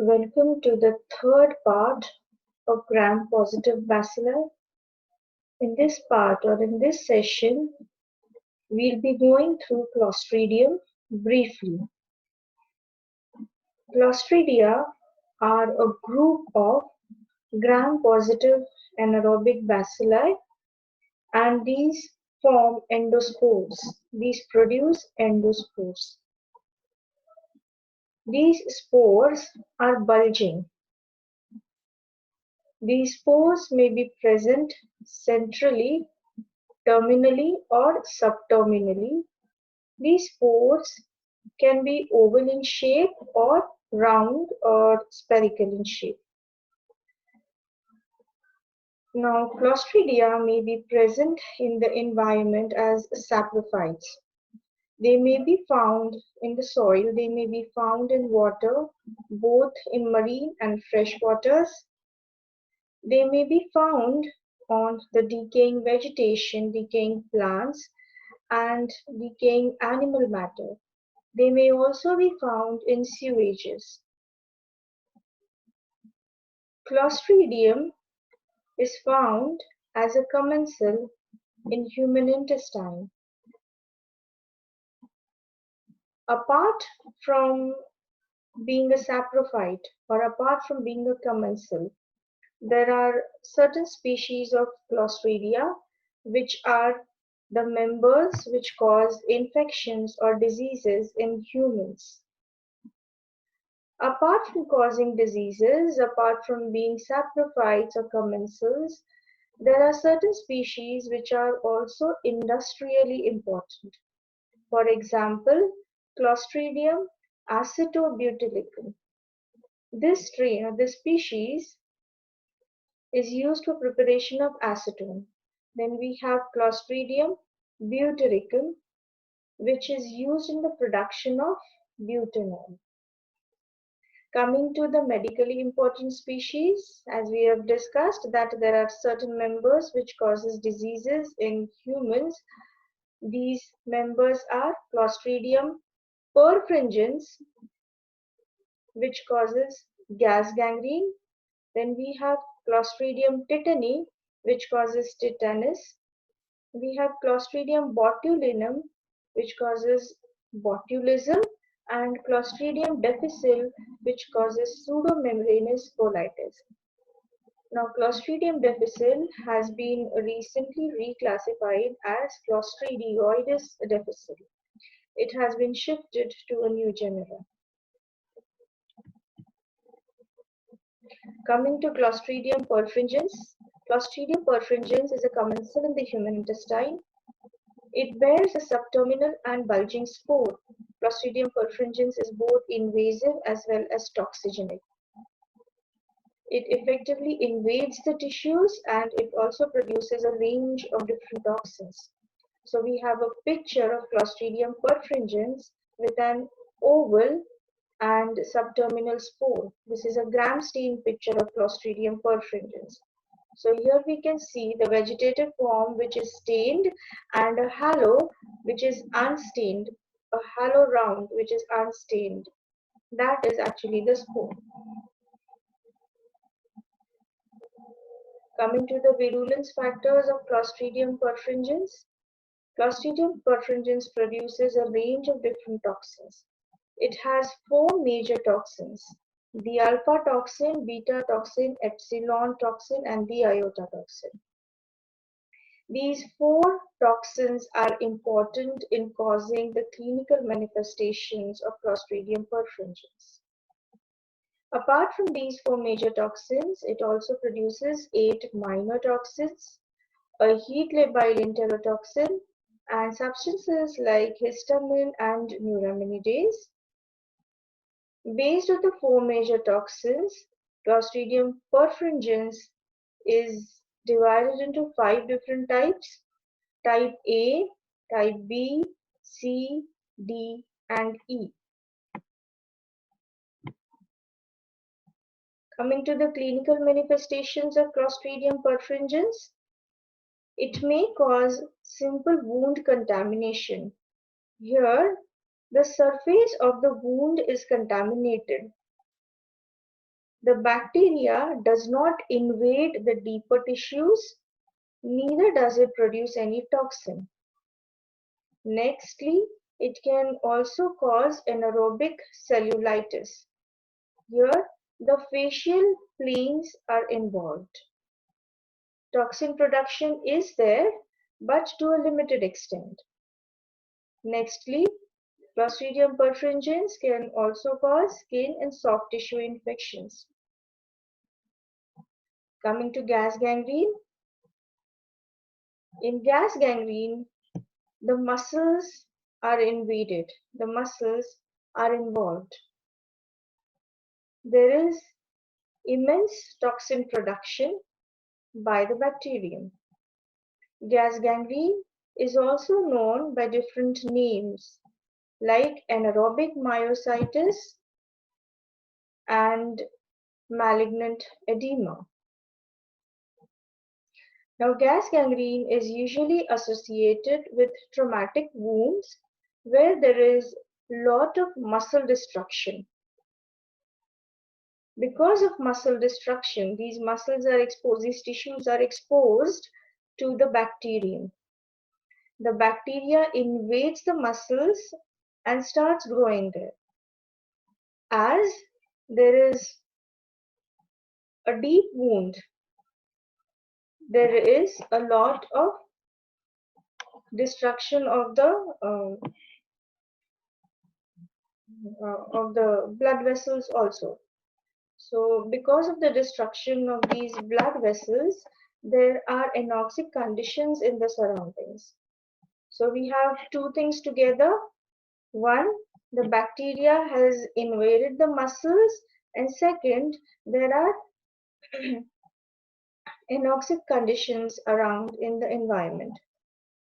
Welcome to the third part of gram-positive bacilli. In this part or in this session, we'll be going through Clostridium briefly. Clostridia are a group of gram-positive anaerobic bacilli, and these form endospores. These produce endospores. These spores are bulging. These spores may be present centrally, terminally, or subterminally. These spores can be oval in shape or round or spherical in shape. Now, Clostridia may be present in the environment as saprophytes. They may be found in the soil, they may be found in water, both in marine and fresh waters. They may be found on the decaying vegetation, decaying plants, and decaying animal matter. They may also be found in sewages. Clostridium is found as a commensal in human intestine. Apart from being a saprophyte or apart from being a commensal, there are certain species of Clostridia which are the members which cause infections or diseases in humans. Apart from causing diseases, apart from being saprophytes or commensals, there are certain species which are also industrially important. For example, Clostridium acetobutylicum. This strain or this species is used for preparation of acetone. Then we have Clostridium butyricum, which is used in the production of butanol. Coming to the medically important species, as we have discussed that there are certain members which causes diseases in humans. These members are Clostridium perfringens, which causes gas gangrene. Then we have Clostridium tetani, which causes tetanus. We have Clostridium botulinum, which causes botulism, and Clostridium difficile, which causes pseudomembranous colitis. Now, Clostridium difficile has been recently reclassified as Clostridioides difficile. It has been shifted to a new genera. Coming to Clostridium perfringens. Clostridium perfringens is a commensal in the human intestine. It bears a subterminal and bulging spore. Clostridium perfringens is both invasive as well as toxigenic. It effectively invades the tissues and it also produces a range of different toxins. So we have a picture of Clostridium perfringens with an oval and subterminal spore. This is a gram stain picture of Clostridium perfringens. So here we can see the vegetative form which is stained and a halo which is unstained, a halo round which is unstained. That is actually the spore. Coming to the virulence factors of Clostridium perfringens. Clostridium perfringens produces a range of different toxins. It has 4 major toxins: the alpha toxin, beta toxin, epsilon toxin, and the iota toxin. These 4 toxins are important in causing the clinical manifestations of Clostridium perfringens. Apart from these 4 major toxins, it also produces 8 minor toxins, a heat labile enterotoxin, and substances like histamine and neuraminidase. Based on the 4 major toxins, Clostridium perfringens is divided into 5 different types: type A, type B, C, D, and E. Coming to the clinical manifestations of Clostridium perfringens, it may cause simple wound contamination. Here, the surface of the wound is contaminated. The bacteria does not invade the deeper tissues, neither does it produce any toxin. Nextly, it can also cause anaerobic cellulitis. Here, the facial planes are involved. Toxin production is there, but to a limited extent. Nextly, Clostridium perfringens can also cause skin and soft tissue infections. Coming to gas gangrene. In gas gangrene, the muscles are invaded, the muscles are involved. There is immense toxin production by the bacterium. Gas gangrene is also known by different names like anaerobic myositis and malignant edema. Now, gas gangrene is usually associated with traumatic wounds where there is lot of muscle destruction. Because of muscle destruction, these muscles are exposed, these tissues are exposed to the bacterium. The bacteria invades the muscles and starts growing there. As there is a deep wound, there is a lot of destruction of the blood vessels also. So because of the destruction of these blood vessels, there are anoxic conditions in the surroundings. So we have two things together. One, the bacteria has invaded the muscles, and second, there are anoxic conditions around in the environment.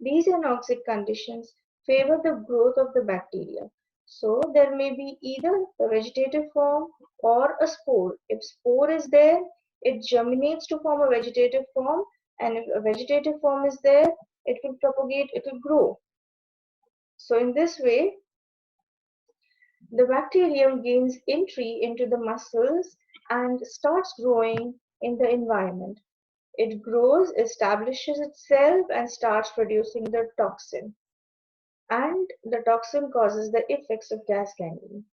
These anoxic conditions favor the growth of the bacteria. So there may be either a vegetative form or a spore. If spore is there, it germinates to form a vegetative form, and if a vegetative form is there, it will propagate, it will grow. So in this way, the bacterium gains entry into the muscles and starts growing in the environment. It grows, establishes itself, and starts producing the toxin. And the toxin causes the effects of gas gangrene.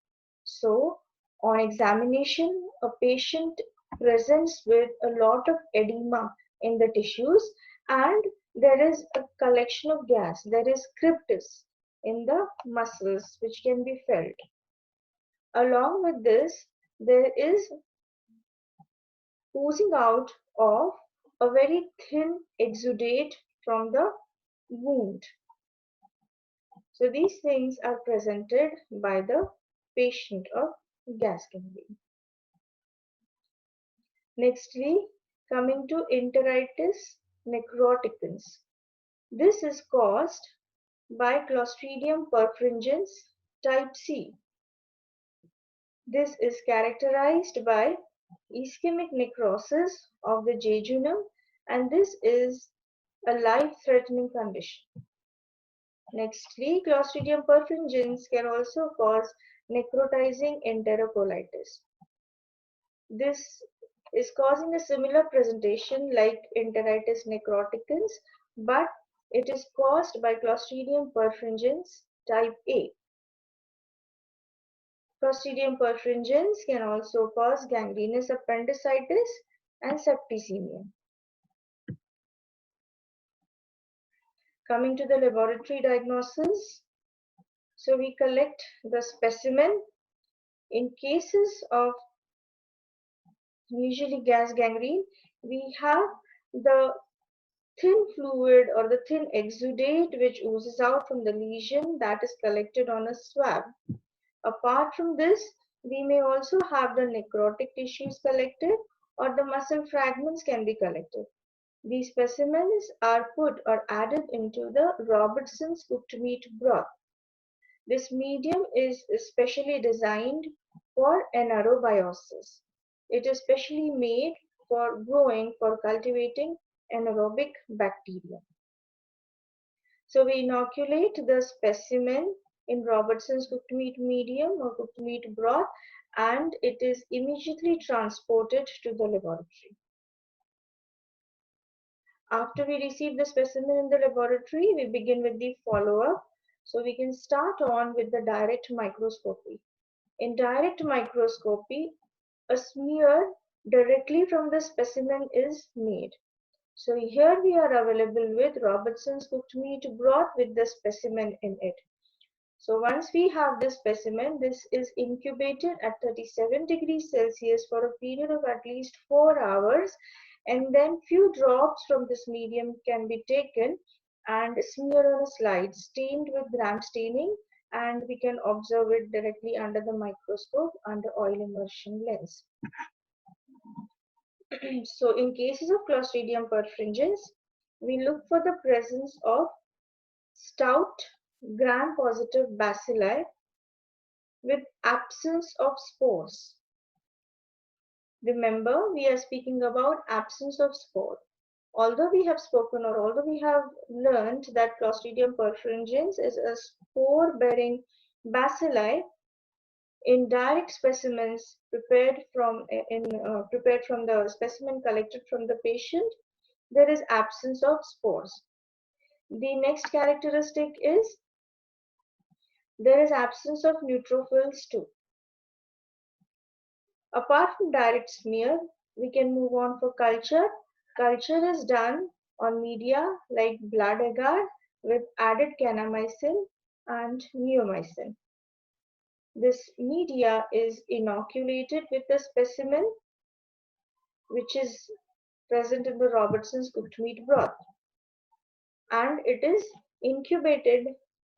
So, on examination, a patient presents with a lot of edema in the tissues, and there is a collection of gas. There is cryptis in the muscles which can be felt. Along with this, there is oozing out of a very thin exudate from the wound. So these things are presented by the patient of gas gangrene. Nextly, coming to enteritis necroticans. This is caused by Clostridium perfringens type C. This is characterized by ischemic necrosis of the jejunum, and this is a life-threatening condition. Nextly, Clostridium perfringens can also cause necrotizing enterocolitis. This is causing a similar presentation like enteritis necroticans, but it is caused by Clostridium perfringens type A. Clostridium perfringens can also cause gangrenous appendicitis and septicemia. Coming to the laboratory diagnosis, so we collect the specimen. In cases of usually gas gangrene, we have the thin fluid or the thin exudate which oozes out from the lesion that is collected on a swab. Apart from this, we may also have the necrotic tissues collected or the muscle fragments can be collected. These specimens are put or added into the Robertson's cooked meat broth. This medium is specially designed for anaerobiosis. It is specially made for growing, for cultivating anaerobic bacteria. So we inoculate the specimen in Robertson's cooked meat medium or cooked meat broth, and it is immediately transported to the laboratory. After we receive the specimen in the laboratory, we begin with the follow-up. So we can start on with the direct microscopy. In direct microscopy, a smear directly from the specimen is made. So here we are available with Robertson's cooked meat broth with the specimen in it. So once we have this specimen, this is incubated at 37 degrees Celsius for a period of at least 4 hours, and then few drops from this medium can be taken and smeared on a slide stained with gram staining, and we can observe it directly under the microscope under oil immersion lens. So in cases of Clostridium perfringens, we look for the presence of stout gram-positive bacilli with absence of spores. Remember, we are speaking about absence of spore. Although we have spoken, or although we have learned that Clostridium perfringens is a spore-bearing bacilli, in direct specimens prepared from the specimen collected from the patient, there is absence of spores. The next characteristic is there is absence of neutrophils too. Apart from direct smear, we can move on for culture. Culture is done on media like blood agar with added kanamycin and neomycin. This media is inoculated with the specimen which is present in the Robertson's cooked meat broth, and it is incubated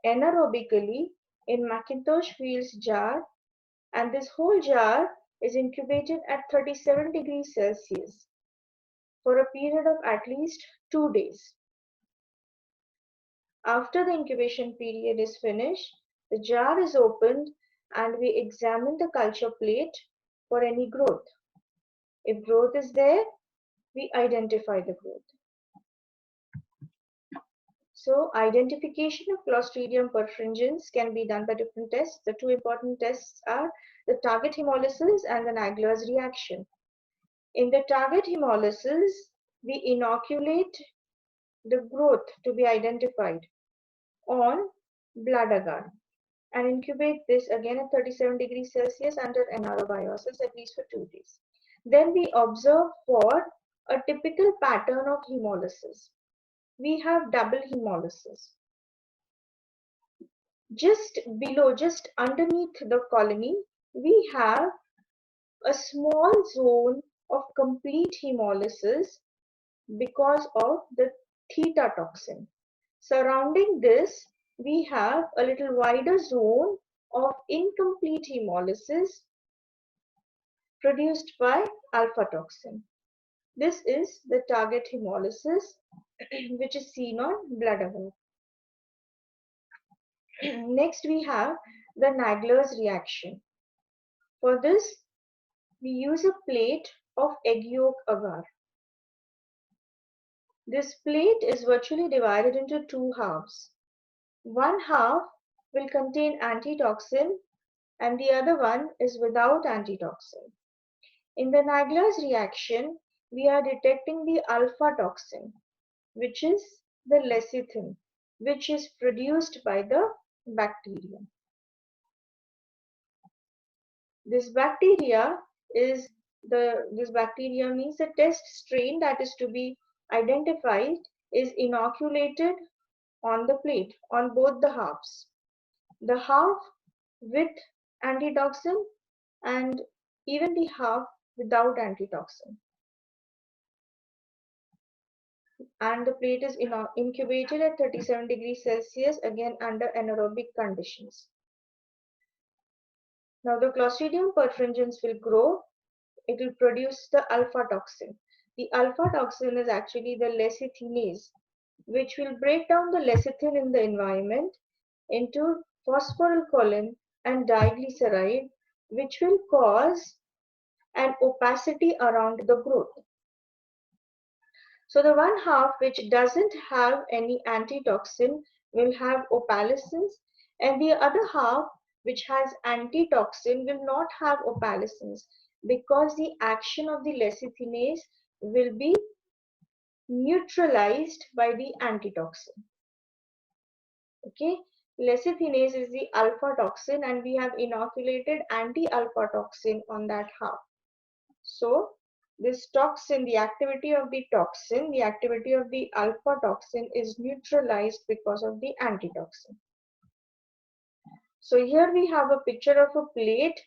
anaerobically in Macintosh Fields jar, and this whole jar is incubated at 37 degrees Celsius for a period of at least 2 days. After the incubation period is finished, the jar is opened and we examine the culture plate for any growth. If growth is there, we identify the growth. So identification of Clostridium perfringens can be done by different tests. The two important tests are the target hemolysis and the Naegler's reaction. In the target hemolysis, we inoculate the growth to be identified on blood agar and incubate this again at 37 degrees Celsius under anaerobiosis at least for 2 days. Then we observe for a typical pattern of hemolysis. We have double hemolysis. Just below, just underneath the colony, we have a small zone of complete hemolysis because of the theta toxin. Surrounding this, we have a little wider zone of incomplete hemolysis produced by alpha toxin. This is the target hemolysis which is seen on blood agar. Next we have the Naegler's reaction. For this, we use a plate of egg yolk agar. This plate is virtually divided into two halves. One half will contain antitoxin and the other one is without antitoxin. In the Naegler's reaction, we are detecting the alpha toxin, which is the lecithin, which is produced by the bacteria. This bacteria means the test strain that is to be identified is inoculated on the plate on both the halves. The half with antitoxin and even the half without antitoxin. And the plate is incubated at 37 degrees Celsius again under anaerobic conditions. Now the Clostridium perfringens will grow. It will produce the alpha toxin. The alpha toxin is actually the lecithinase, which will break down the lecithin in the environment into phosphorylcholine and diglyceride, which will cause an opacity around the growth. So the one half which doesn't have any antitoxin will have opalescence, and the other half which has antitoxin will not have opalescence because the action of the lecithinase will be neutralized by the antitoxin. Okay, lecithinase is the alpha toxin and we have inoculated anti-alpha toxin on that half. So this toxin, the activity of the toxin, the activity of the alpha toxin is neutralized because of the antitoxin. So here we have a picture of a plate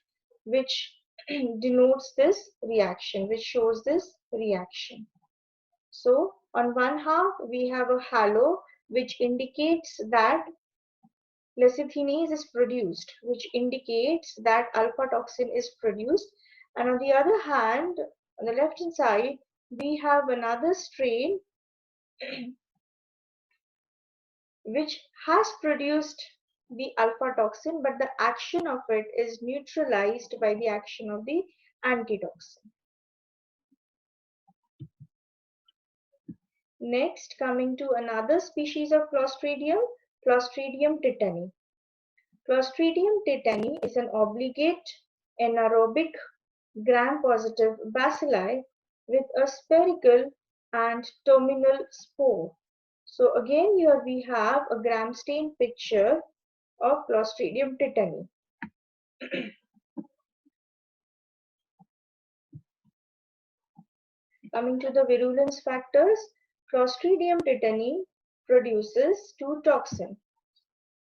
which denotes this reaction, which shows this reaction. So on one half we have a halo which indicates that lecithinase is produced, which indicates that alpha toxin is produced. And on the other hand, on the left hand side, we have another strain which has produced the alpha toxin, but the action of it is neutralized by the action of the antitoxin. Next, coming to another species of Clostridium, Clostridium tetani. Clostridium tetani is an obligate anaerobic gram-positive bacilli with a spherical and terminal spore. So again here we have a gram stain picture of Clostridium tetani. Coming to the virulence factors, Clostridium tetani produces two toxins,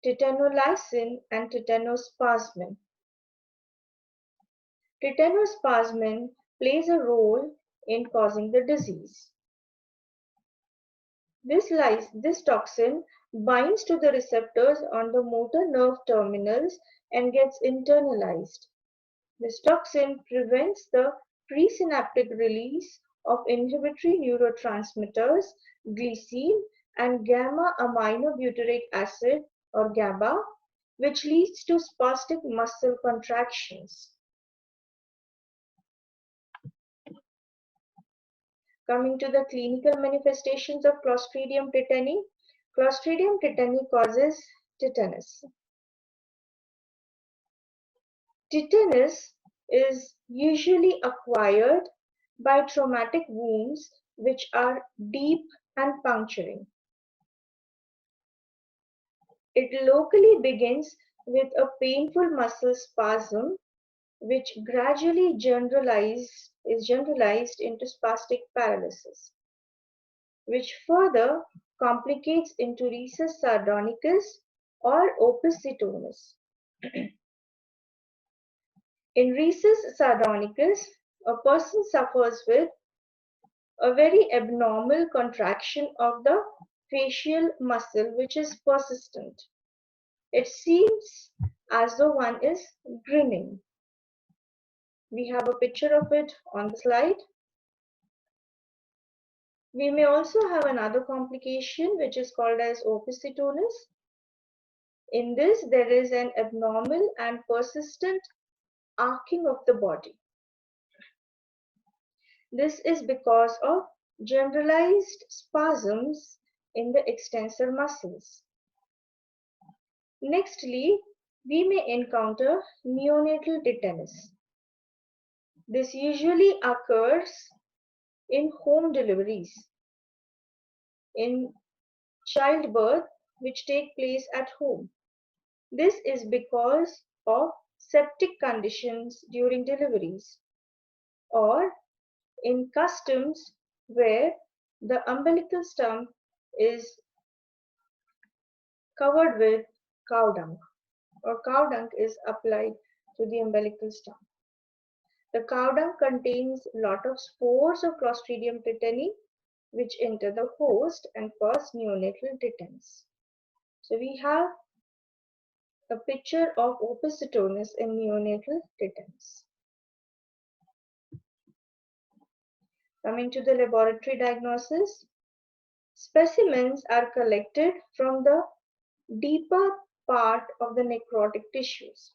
tetanolysin and tetanospasmin. Tetanospasmin plays a role in causing the disease. This toxin binds to the receptors on the motor nerve terminals and gets internalized. This toxin prevents the presynaptic release of inhibitory neurotransmitters, glycine and gamma aminobutyric acid or GABA, which leads to spastic muscle contractions. Coming to the clinical manifestations of Clostridium tetani, Clostridium tetani causes tetanus. Tetanus is usually acquired by traumatic wounds which are deep and puncturing. It locally begins with a painful muscle spasm which gradually is generalized into spastic paralysis, which further complicates into rhesus sardonicus or opisthotonus. In rhesus sardonicus, a person suffers with a very abnormal contraction of the facial muscle which is persistent. It seems as though one is grinning. We have a picture of it on the slide. We may also have another complication which is called as opisthotonus. In this, there is an abnormal and persistent arcing of the body. This is because of generalized spasms in the extensor muscles. Nextly, we may encounter neonatal tetanus. This usually occurs in home deliveries, in childbirth which take place at home. This is because of septic conditions during deliveries or in customs where the umbilical stump is covered with cow dung or cow dung is applied to the umbilical stump. The cow dung contains a lot of spores of Clostridium tetani which enter the host and cause neonatal tetanus. So we have a picture of opisthotonus in neonatal tetanus. Coming to the laboratory diagnosis, specimens are collected from the deeper part of the necrotic tissues.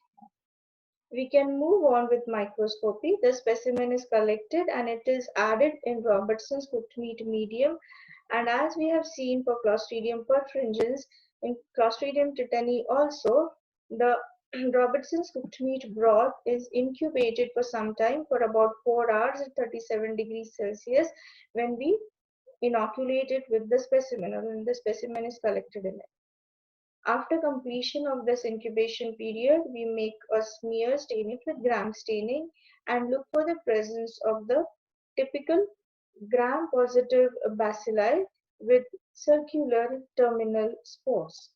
We can move on with microscopy. The specimen is collected and it is added in Robertson's cooked meat medium. And as we have seen for Clostridium perfringens, in Clostridium tetani also, the Robertson's cooked meat broth is incubated for some time, for about 4 hours at 37 degrees Celsius, when we inoculate it with the specimen, or when the specimen is collected in it. After completion of this incubation period, we make a smear, stain it with gram staining, and look for the presence of the typical gram-positive bacilli with circular terminal spores.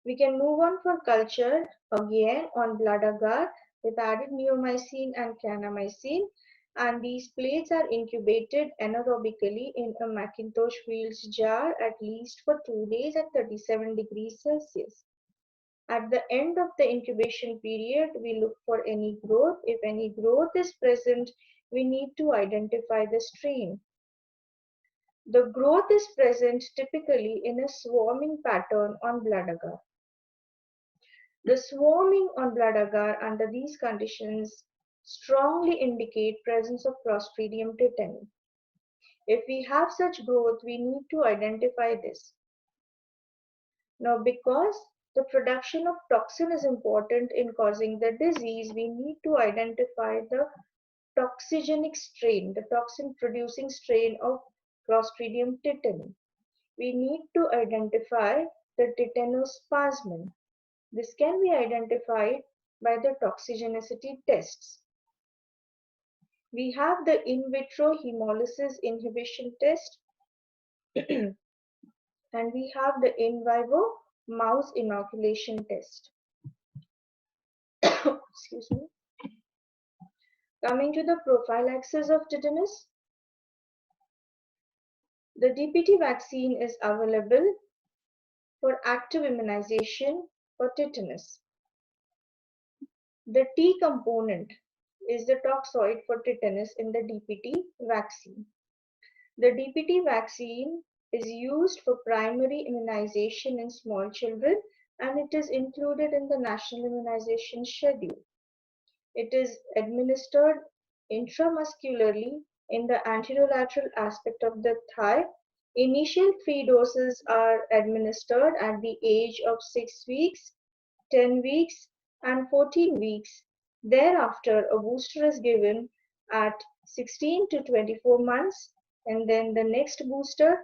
We can move on for culture again on blood agar with added neomycin and kanamycin, and these plates are incubated anaerobically in a Macintosh Fields jar at least for 2 days at 37 degrees Celsius. At the end of the incubation period, we look for any growth. If any growth is present, we need to identify the strain. The growth is present typically in a swarming pattern on blood agar. The swarming on blood agar under these conditions strongly indicate presence of Clostridium tetani. If we have such growth, we need to identify this. Now, because the production of toxin is important in causing the disease, we need to identify the toxigenic strain, the toxin producing strain of Clostridium tetani. We need to identify the tetanospasmin. This can be identified by the toxigenicity tests. We have the in vitro hemolysis inhibition test and we have the in vivo mouse inoculation test. Excuse me. Coming to the prophylaxis of tetanus, the DPT vaccine is available for active immunization for tetanus. The T component is the toxoid for tetanus in the DPT vaccine. The DPT vaccine is used for primary immunization in small children, and it is included in the National Immunization Schedule. It is administered intramuscularly in the anterolateral aspect of the thigh. Initial 3 doses are administered at the age of 6 weeks, 10 weeks, and 14 weeks. Thereafter, a booster is given at 16 to 24 months, and then the next booster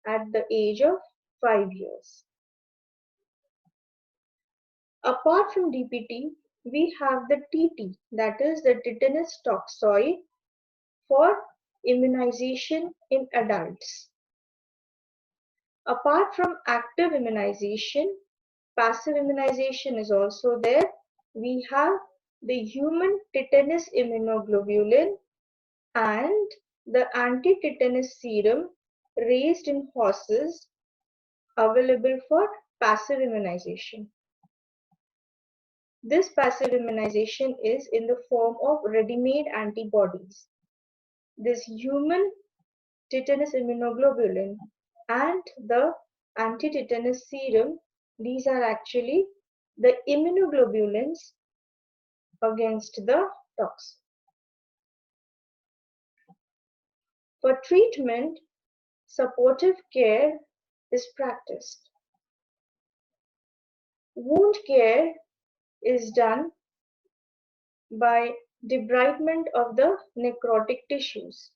at the age of 5 years. Apart from DPT, we have the TT, that is the tetanus toxoid for immunization in adults. Apart from active immunization, passive immunization is also there. We have the human tetanus immunoglobulin and the anti-tetanus serum raised in horses available for passive immunization. This passive immunization is in the form of ready-made antibodies. This human tetanus immunoglobulin and the anti-tetanus serum, these are actually the immunoglobulins against the toxin. For treatment, supportive care is practiced. Wound care is done by debridement of the necrotic tissues.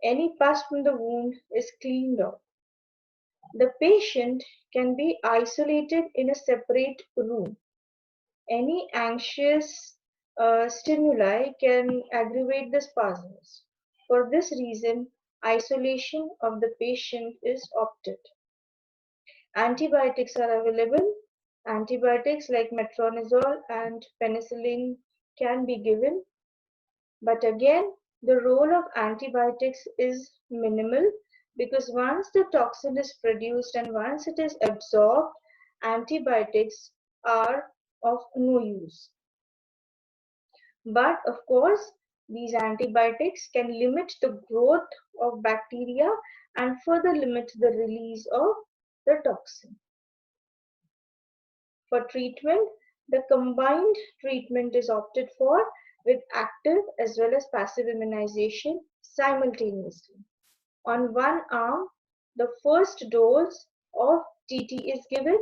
Any pus from the wound is cleaned off. The patient can be isolated in a separate room. Any anxious stimuli can aggravate the spasms. For this reason, isolation of the patient is opted. Antibiotics are available. Antibiotics like metronidazole and penicillin can be given. But again, the role of antibiotics is minimal, because once the toxin is produced and once it is absorbed, antibiotics are of no use. But of course, these antibiotics can limit the growth of bacteria and further limit the release of the toxin. For treatment, the combined treatment is opted for with active as well as passive immunization simultaneously. On one arm, the first dose of TT is given,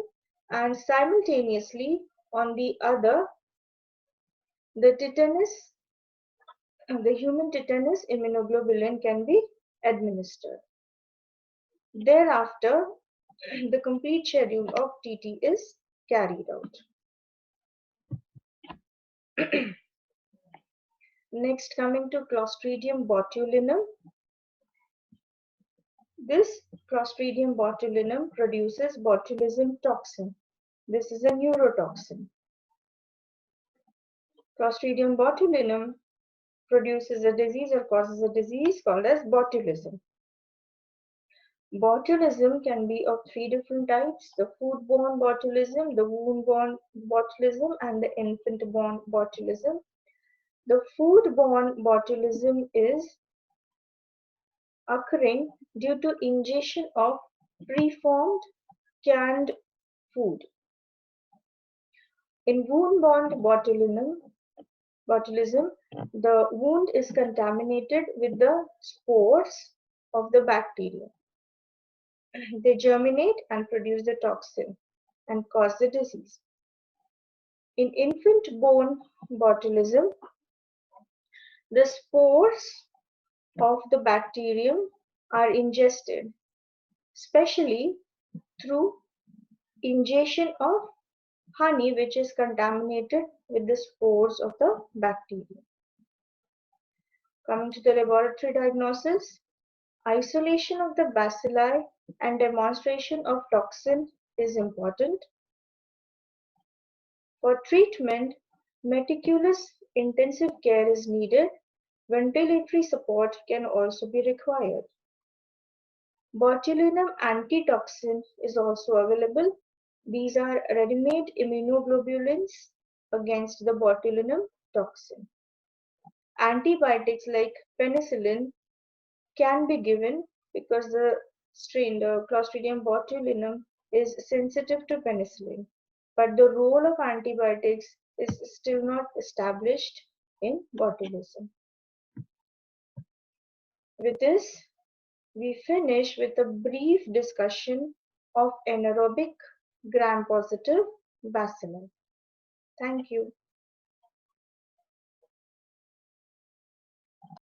and simultaneously on the other, the tetanus, the human tetanus immunoglobulin can be administered. Thereafter, the complete schedule of TT is carried out. Next, coming to Clostridium botulinum. This Clostridium botulinum produces botulism toxin. This is a neurotoxin. Clostridium botulinum produces a disease or causes a disease called as botulism. Botulism can be of three different types: the food-borne botulism, the wound-borne botulism, and the infant-borne botulism. The food-borne botulism is occurring due to ingestion of preformed canned food. In wound-borne botulism, the wound is contaminated with the spores of the bacteria. They germinate and produce the toxin and cause the disease. In infant-borne botulism, the spores of the bacterium are ingested, especially through ingestion of honey which is contaminated with the spores of the bacteria. Coming to the laboratory diagnosis, isolation of the bacilli and demonstration of toxin is important. For treatment, meticulous intensive care is needed. Ventilatory support can also be required. Botulinum antitoxin is also available. These are ready-made immunoglobulins against the botulinum toxin. Antibiotics like penicillin can be given because the strain, the Clostridium botulinum, is sensitive to penicillin. But the role of antibiotics is still not established in botulism. With this, we finish with a brief discussion of anaerobic gram-positive bacilli. Thank you.